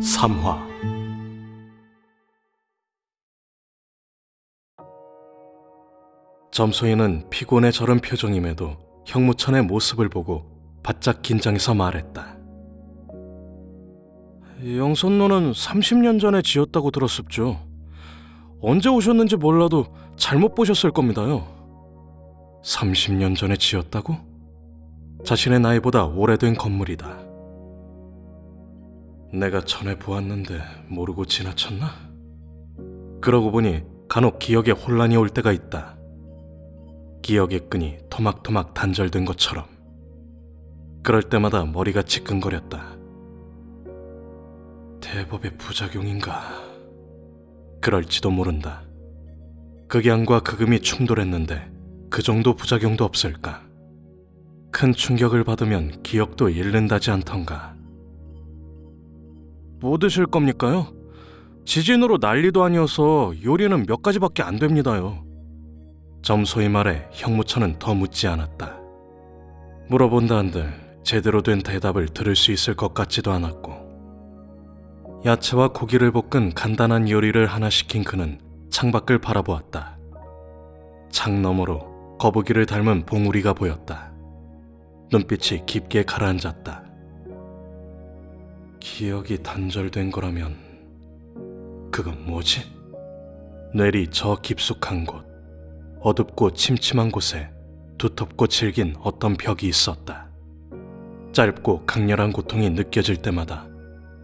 3화. 점소희는 피곤해 저런 표정임에도 형무천의 모습을 보고 바짝 긴장해서 말했다. 영선로는 30년 전에 지었다고 들었습죠. 언제 오셨는지 몰라도 잘못 보셨을 겁니다요. 30년 전에 지었다고? 자신의 나이보다 오래된 건물이다. 내가 전에 보았는데 모르고 지나쳤나? 그러고 보니 간혹 기억에 혼란이 올 때가 있다. 기억의 끈이 토막토막 단절된 것처럼. 그럴 때마다 머리가 지끈거렸다. 대법의 부작용인가? 그럴지도 모른다. 극양과 극음이 충돌했는데 그 정도 부작용도 없을까? 큰 충격을 받으면 기억도 잃는다지 않던가. 뭐 드실 겁니까요? 지진으로 난리도 아니어서 요리는 몇 가지밖에 안 됩니다요. 점소희 말에 형무천은 더 묻지 않았다. 물어본다 한들 제대로 된 대답을 들을 수 있을 것 같지도 않았고, 야채와 고기를 볶은 간단한 요리를 하나 시킨 그는 창밖을 바라보았다. 창 너머로 거북이를 닮은 봉우리가 보였다. 눈빛이 깊게 가라앉았다. 기억이 단절된 거라면 그건 뭐지? 뇌리 저 깊숙한 곳, 어둡고 침침한 곳에 두텁고 질긴 어떤 벽이 있었다. 짧고 강렬한 고통이 느껴질 때마다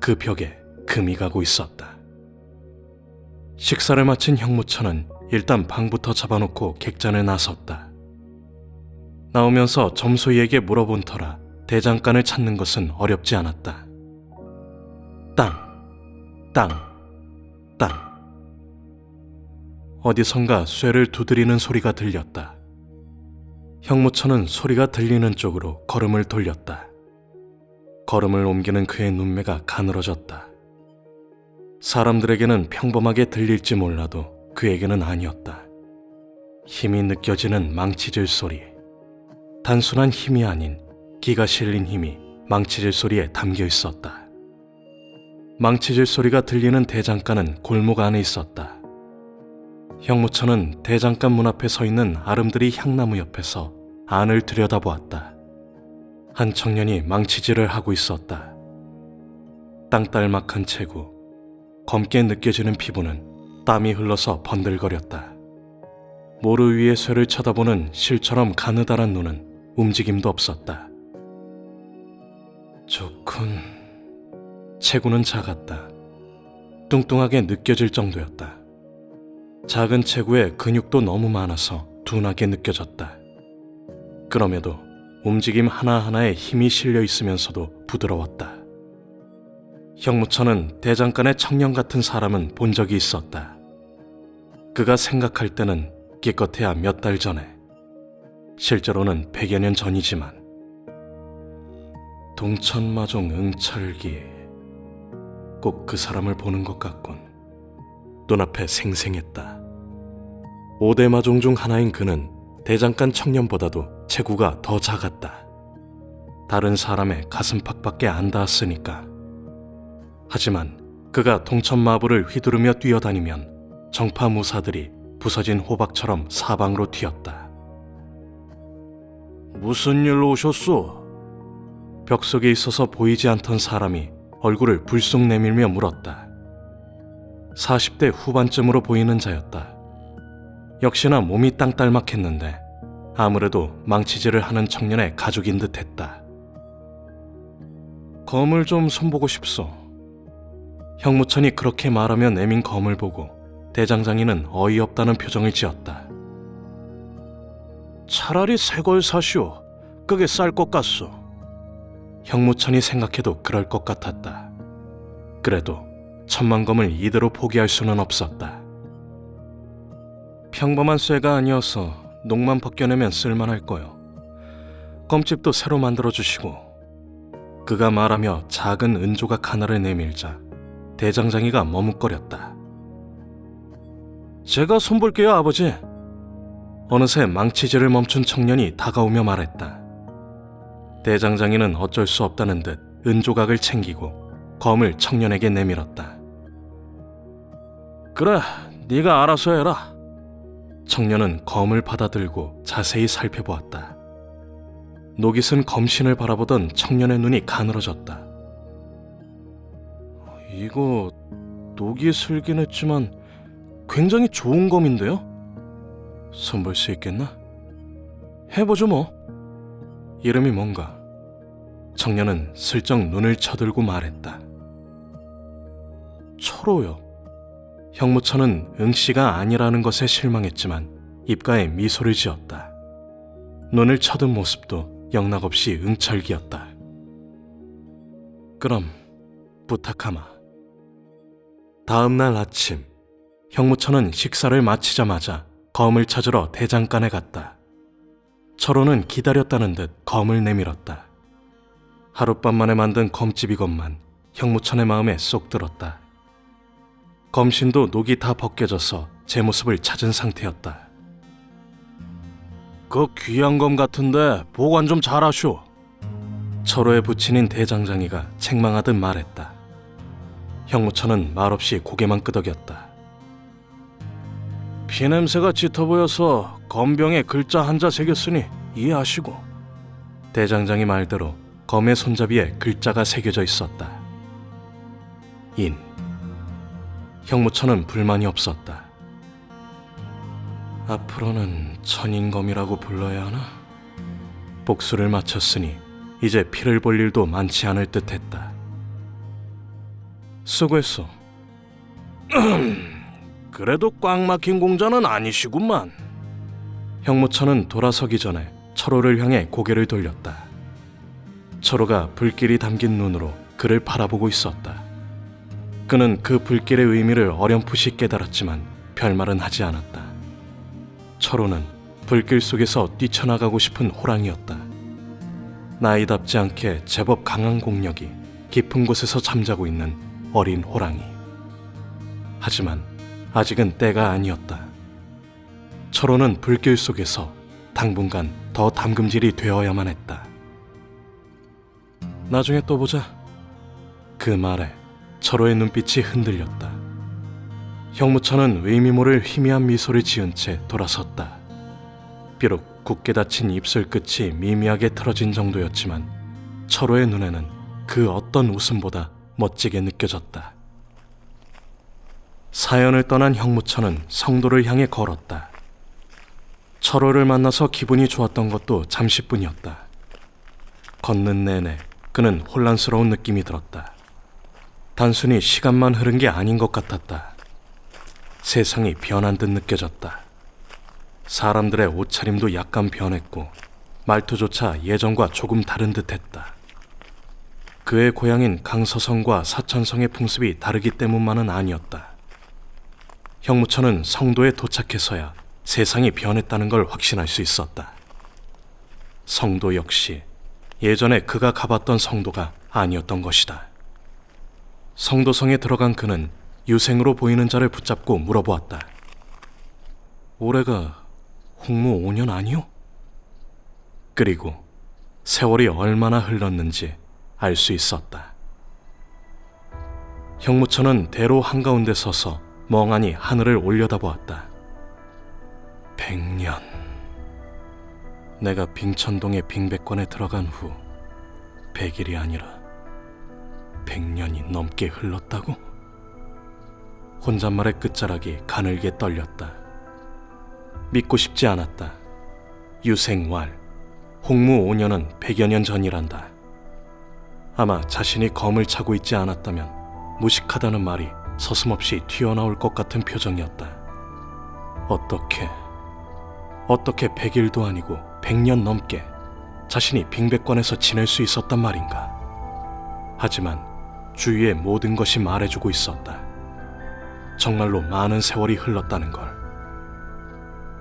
그 벽에 금이 가고 있었다. 식사를 마친 형무천은 일단 방부터 잡아놓고 객잔에 나섰다. 나오면서 점소희에게 물어본 터라 대장간을 찾는 것은 어렵지 않았다. 땅, 땅, 땅. 어디선가 쇠를 두드리는 소리가 들렸다. 형무천은 소리가 들리는 쪽으로 걸음을 돌렸다. 걸음을 옮기는 그의 눈매가 가늘어졌다. 사람들에게는 평범하게 들릴지 몰라도 그에게는 아니었다. 힘이 느껴지는 망치질 소리. 단순한 힘이 아닌 기가 실린 힘이 망치질 소리에 담겨 있었다. 망치질 소리가 들리는 대장간은 골목 안에 있었다. 형무천은 대장간 문 앞에 서 있는 아름드리 향나무 옆에서 안을 들여다보았다. 한 청년이 망치질을 하고 있었다. 땅딸막한 체구, 검게 느껴지는 피부는 땀이 흘러서 번들거렸다. 모루 위의 쇠를 쳐다보는 실처럼 가느다란 눈은 움직임도 없었다. 좋군. 체구는 작았다. 뚱뚱하게 느껴질 정도였다. 작은 체구에 근육도 너무 많아서 둔하게 느껴졌다. 그럼에도 움직임 하나하나에 힘이 실려 있으면서도 부드러웠다. 형무천은 대장간의 청년 같은 사람은 본 적이 있었다. 그가 생각할 때는 기껏해야 몇 달 전에, 실제로는 100여 년 전이지만. 동천마종 응철기, 꼭 그 사람을 보는 것 같군. 눈앞에 생생했다. 5대 마종 중 하나인 그는 대장간 청년보다도 체구가 더 작았다. 다른 사람의 가슴팍밖에 안 닿았으니까. 하지만 그가 동천마부를 휘두르며 뛰어다니면 정파무사들이 부서진 호박처럼 사방으로 튀었다. 무슨 일로 오셨소? 벽 속에 있어서 보이지 않던 사람이 얼굴을 불쑥 내밀며 물었다. 40대 후반쯤으로 보이는 자였다. 역시나 몸이 땅딸막했는데 아무래도 망치질을 하는 청년의 가족인 듯했다. 검을 좀 손보고 싶소. 형무천이 그렇게 말하며 내민 검을 보고 대장장이는 어이없다는 표정을 지었다. 차라리 새 걸 사시오. 그게 쌀 것 같소. 형무천이 생각해도 그럴 것 같았다. 그래도 천만검을 이대로 포기할 수는 없었다. 평범한 쇠가 아니어서 녹만 벗겨내면 쓸만할 거요. 검집도 새로 만들어주시고. 그가 말하며 작은 은조각 하나를 내밀자 대장장이가 머뭇거렸다. 제가 손볼게요, 아버지. 어느새 망치질을 멈춘 청년이 다가오며 말했다. 대장장이는 어쩔 수 없다는 듯 은조각을 챙기고 검을 청년에게 내밀었다. 그래, 네가 알아서 해라. 청년은 검을 받아들고 자세히 살펴보았다. 노깃은 검신을 바라보던 청년의 눈이 가늘어졌다. 이거 녹이 슬긴 했지만 굉장히 좋은 검인데요? 손볼 수 있겠나? 해보죠 뭐. 이름이 뭔가? 청년은 슬쩍 눈을 쳐들고 말했다. 철호요. 형무천은 응씨가 아니라는 것에 실망했지만 입가에 미소를 지었다. 눈을 쳐든 모습도 영락없이 응철기였다. 그럼 부탁하마. 다음 날 아침, 형무천은 식사를 마치자마자 검을 찾으러 대장간에 갔다. 철호는 기다렸다는 듯 검을 내밀었다. 하룻밤 만에 만든 검집이건만 형무천의 마음에 쏙 들었다. 검신도 녹이 다 벗겨져서 제 모습을 찾은 상태였다. 그 귀한 검 같은데 보관 좀 잘하쇼. 철호의 부친인 대장장이가 책망하듯 말했다. 형무천은 말없이 고개만 끄덕였다. 피냄새가 짙어 보여서 검병에 글자 한자 새겼으니 이해하시고. 대장장이 말대로 검의 손잡이에 글자가 새겨져 있었다. 인. 형무천은 불만이 없었다. 앞으로는 천인검이라고 불러야 하나? 복수를 마쳤으니 이제 피를 볼 일도 많지 않을 듯했다. 수고했어. 그래도 꽉 막힌 공자는 아니시구만. 형무천은 돌아서기 전에 철호를 향해 고개를 돌렸다. 철호가 불길이 담긴 눈으로 그를 바라보고 있었다. 그는 그 불길의 의미를 어렴풋이 깨달았지만 별말은 하지 않았다. 철호는 불길 속에서 뛰쳐나가고 싶은 호랑이였다. 나이답지 않게 제법 강한 공력이 깊은 곳에서 잠자고 있는 어린 호랑이. 하지만 아직은 때가 아니었다. 철호는 불길 속에서 당분간 더 담금질이 되어야만 했다. 나중에 또 보자. 그 말에 철호의 눈빛이 흔들렸다. 형무천은 의미 모를 희미한 미소를 지은 채 돌아섰다. 비록 굳게 닫힌 입술 끝이 미미하게 틀어진 정도였지만 철호의 눈에는 그 어떤 웃음보다 멋지게 느껴졌다. 사연을 떠난 형무천은 성도를 향해 걸었다. 철호를 만나서 기분이 좋았던 것도 잠시뿐이었다. 걷는 내내 그는 혼란스러운 느낌이 들었다. 단순히 시간만 흐른 게 아닌 것 같았다. 세상이 변한 듯 느껴졌다. 사람들의 옷차림도 약간 변했고 말투조차 예전과 조금 다른 듯했다. 그의 고향인 강서성과 사천성의 풍습이 다르기 때문만은 아니었다. 형무천은 성도에 도착해서야 세상이 변했다는 걸 확신할 수 있었다. 성도 역시 예전에 그가 가봤던 성도가 아니었던 것이다. 성도성에 들어간 그는 유생으로 보이는 자를 붙잡고 물어보았다. 올해가 홍무 5년 아니오? 그리고 세월이 얼마나 흘렀는지 알 수 있었다. 형무천은 대로 한가운데 서서 멍하니 하늘을 올려다보았다. 100년. 내가 빙천동의 빙백관에 들어간 후 100일이 아니라 100년이 넘게 흘렀다고? 혼잣말의 끝자락이 가늘게 떨렸다. 믿고 싶지 않았다. 유생왈, 홍무 5년은 100여 년 전이란다. 아마 자신이 검을 차고 있지 않았다면 무식하다는 말이 서슴없이 튀어나올 것 같은 표정이었다. 어떻게 100일도 아니고 100년 넘게 자신이 빙백관에서 지낼 수 있었단 말인가. 하지만 주위의 모든 것이 말해주고 있었다. 정말로 많은 세월이 흘렀다는 걸.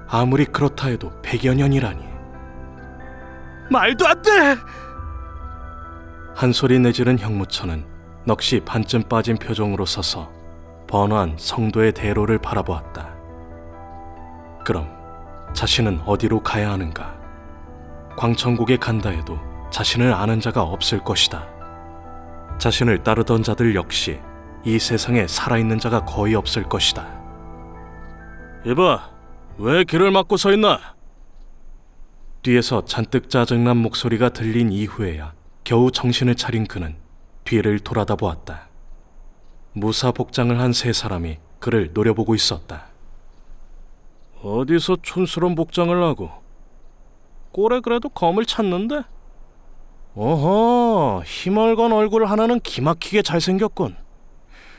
아무리 그렇다 해도 100여 년이라니. 말도 안 돼! 한 소리 내지른 형무천은 넋이 반쯤 빠진 표정으로 서서 번화한 성도의 대로를 바라보았다. 그럼 자신은 어디로 가야 하는가? 광천국에 간다 해도 자신을 아는 자가 없을 것이다. 자신을 따르던 자들 역시 이 세상에 살아있는 자가 거의 없을 것이다. 이봐, 왜 길을 막고 서 있나? 뒤에서 잔뜩 짜증난 목소리가 들린 이후에야 겨우 정신을 차린 그는 뒤를 돌아다 보았다. 무사 복장을 한 세 사람이 그를 노려보고 있었다. 어디서 촌스러운 복장을 하고 꼴에 그래도 검을 찾는데? 어허, 희멀건 얼굴 하나는 기막히게 잘생겼군.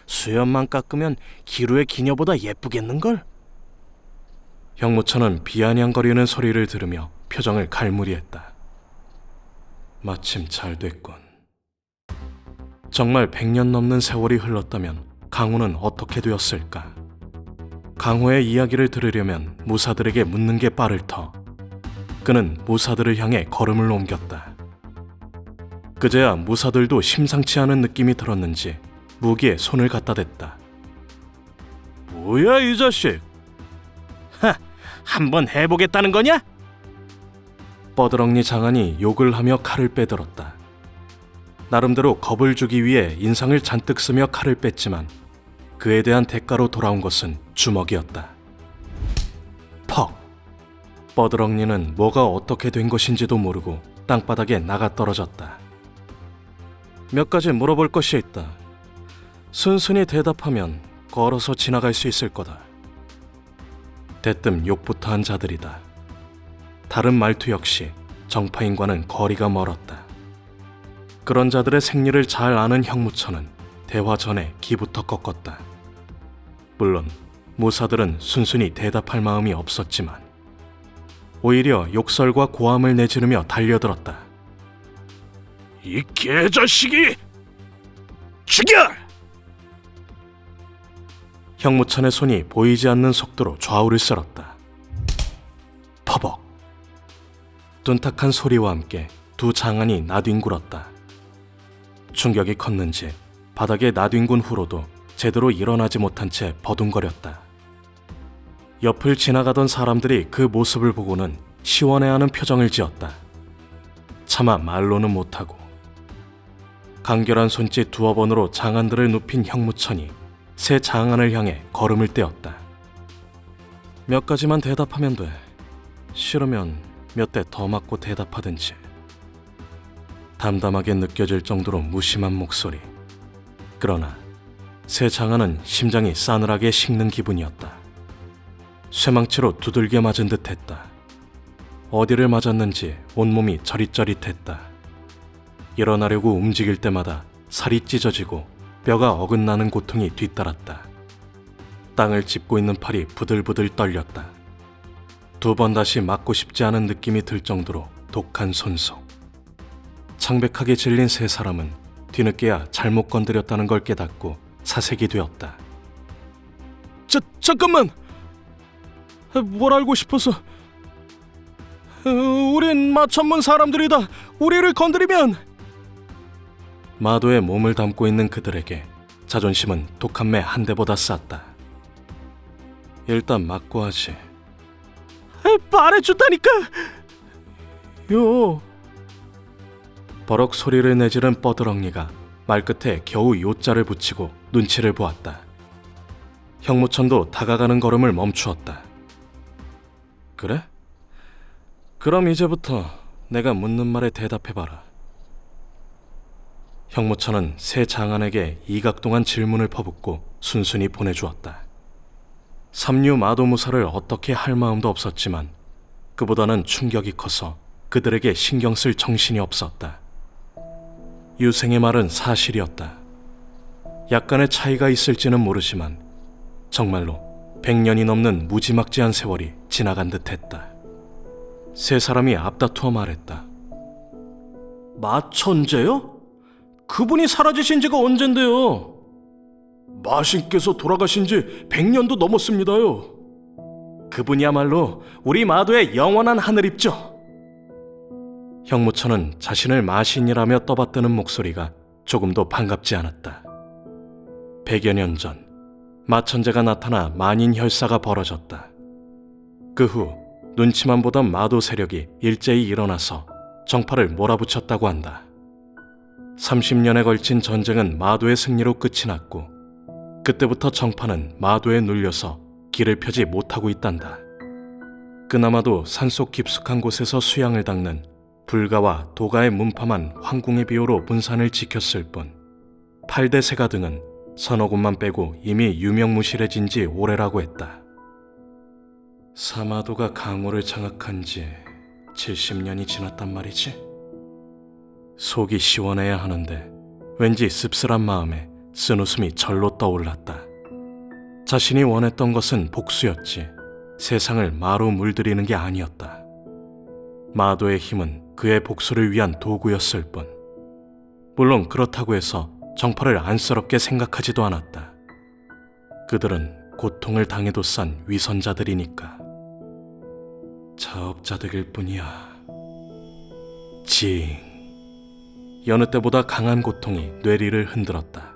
수염만 깎으면 기루의 기녀보다 예쁘겠는걸? 형무천은 비아냥거리는 소리를 들으며 표정을 갈무리했다. 마침 잘 됐군. 정말 100년 넘는 세월이 흘렀다면 강호는 어떻게 되었을까? 강호의 이야기를 들으려면 무사들에게 묻는 게 빠를 터 그는 무사들을 향해 걸음을 옮겼다. 그제야 무사들도 심상치 않은 느낌이 들었는지 무기에 손을 갖다 댔다. 뭐야 이 자식? 하, 한번 해보겠다는 거냐? 뻐드렁니 장안이 욕을 하며 칼을 빼들었다. 나름대로 겁을 주기 위해 인상을 잔뜩 쓰며 칼을 뺐지만 그에 대한 대가로 돌아온 것은 주먹이었다. 퍽! 뻐드렁니는 뭐가 어떻게 된 것인지도 모르고 땅바닥에 나가 떨어졌다. 몇 가지 물어볼 것이 있다. 순순히 대답하면 걸어서 지나갈 수 있을 거다. 대뜸 욕부터 한 자들이다. 다른 말투 역시 정파인과는 거리가 멀었다. 그런 자들의 생리를 잘 아는 형무천은 대화 전에 기부터 꺾었다. 물론 무사들은 순순히 대답할 마음이 없었지만 오히려 욕설과 고함을 내지르며 달려들었다. 이 개자식이! 죽여! 형무천의 손이 보이지 않는 속도로 좌우를 쓸었다. 퍼벅! 둔탁한 소리와 함께 두 장안이 나뒹굴었다. 충격이 컸는지 바닥에 나뒹군 후로도 제대로 일어나지 못한 채 버둥거렸다. 옆을 지나가던 사람들이 그 모습을 보고는 시원해하는 표정을 지었다. 차마 말로는 못하고. 간결한 손짓 두어 번으로 장안들을 눕힌 형무천이 새 장안을 향해 걸음을 떼었다. 몇 가지만 대답하면 돼. 싫으면 몇 대 더 맞고 대답하든지. 담담하게 느껴질 정도로 무심한 목소리. 그러나 새 장안은 심장이 싸늘하게 식는 기분이었다. 쇠망치로 두들겨 맞은 듯했다. 어디를 맞았는지 온몸이 저릿저릿했다. 일어나려고 움직일 때마다 살이 찢어지고 뼈가 어긋나는 고통이 뒤따랐다. 땅을 짚고 있는 팔이 부들부들 떨렸다. 두 번 다시 맞고 싶지 않은 느낌이 들 정도로 독한 손속. 창백하게 질린 세 사람은 뒤늦게야 잘못 건드렸다는 걸 깨닫고 사색이 되었다. 잠깐만! 뭘 알고 싶어서? 우린 마천문 사람들이다. 우리를 건드리면... 마도에 몸을 담고 있는 그들에게 자존심은 독한 매 한 대보다 쌌다. 일단 맞고 하지. 말해준다니까! 요... 버럭 소리를 내지른 뻐드렁니가 말끝에 겨우 요자를 붙이고 눈치를 보았다. 형무천도 다가가는 걸음을 멈추었다. 그래? 그럼 이제부터 내가 묻는 말에 대답해봐라. 형무천은 새 장안에게 이각동한 질문을 퍼붓고 순순히 보내주었다. 삼류 마도무사를 어떻게 할 마음도 없었지만 그보다는 충격이 커서 그들에게 신경 쓸 정신이 없었다. 유생의 말은 사실이었다. 약간의 차이가 있을지는 모르지만 정말로 100년이 넘는 무지막지한 세월이 지나간 듯했다. 세 사람이 앞다투어 말했다. 마천제요? 그분이 사라지신 지가 언젠데요? 마신께서 돌아가신 지 100년도 넘었습니다요. 그분이야말로 우리 마도의 영원한 하늘입죠. 형무천은 자신을 마신이라며 떠받드는 목소리가 조금도 반갑지 않았다. 100여 년 전 마천제가 나타나 만인혈사가 벌어졌다. 그 후 눈치만 보던 마도 세력이 일제히 일어나서 정파를 몰아붙였다고 한다. 30년에 걸친 전쟁은 마도의 승리로 끝이 났고 그때부터 정파는 마도에 눌려서 길을 펴지 못하고 있단다. 그나마도 산속 깊숙한 곳에서 수양을 닦는 불가와 도가의 문파만 황궁의 비호로 문산을 지켰을 뿐 8대 세가 등은 서너 곳만 빼고 이미 유명무실해진 지 오래라고 했다. 사마도가 강호를 장악한 지 70년이 지났단 말이지? 속이 시원해야 하는데 왠지 씁쓸한 마음에 쓴웃음이 절로 떠올랐다. 자신이 원했던 것은 복수였지 세상을 마로 물들이는 게 아니었다. 마도의 힘은 그의 복수를 위한 도구였을 뿐. 물론 그렇다고 해서 정파를 안쓰럽게 생각하지도 않았다. 그들은 고통을 당해도 싼 위선자들이니까. 자업자득일 뿐이야. 징. 여느 때보다 강한 고통이 뇌리를 흔들었다.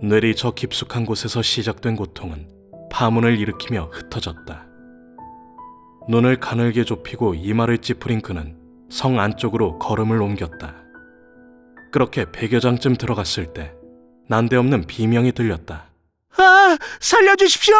뇌리 저 깊숙한 곳에서 시작된 고통은 파문을 일으키며 흩어졌다. 눈을 가늘게 좁히고 이마를 찌푸린 그는 성 안쪽으로 걸음을 옮겼다. 그렇게 100여 장쯤 들어갔을 때 난데없는 비명이 들렸다. 아, 살려주십시오!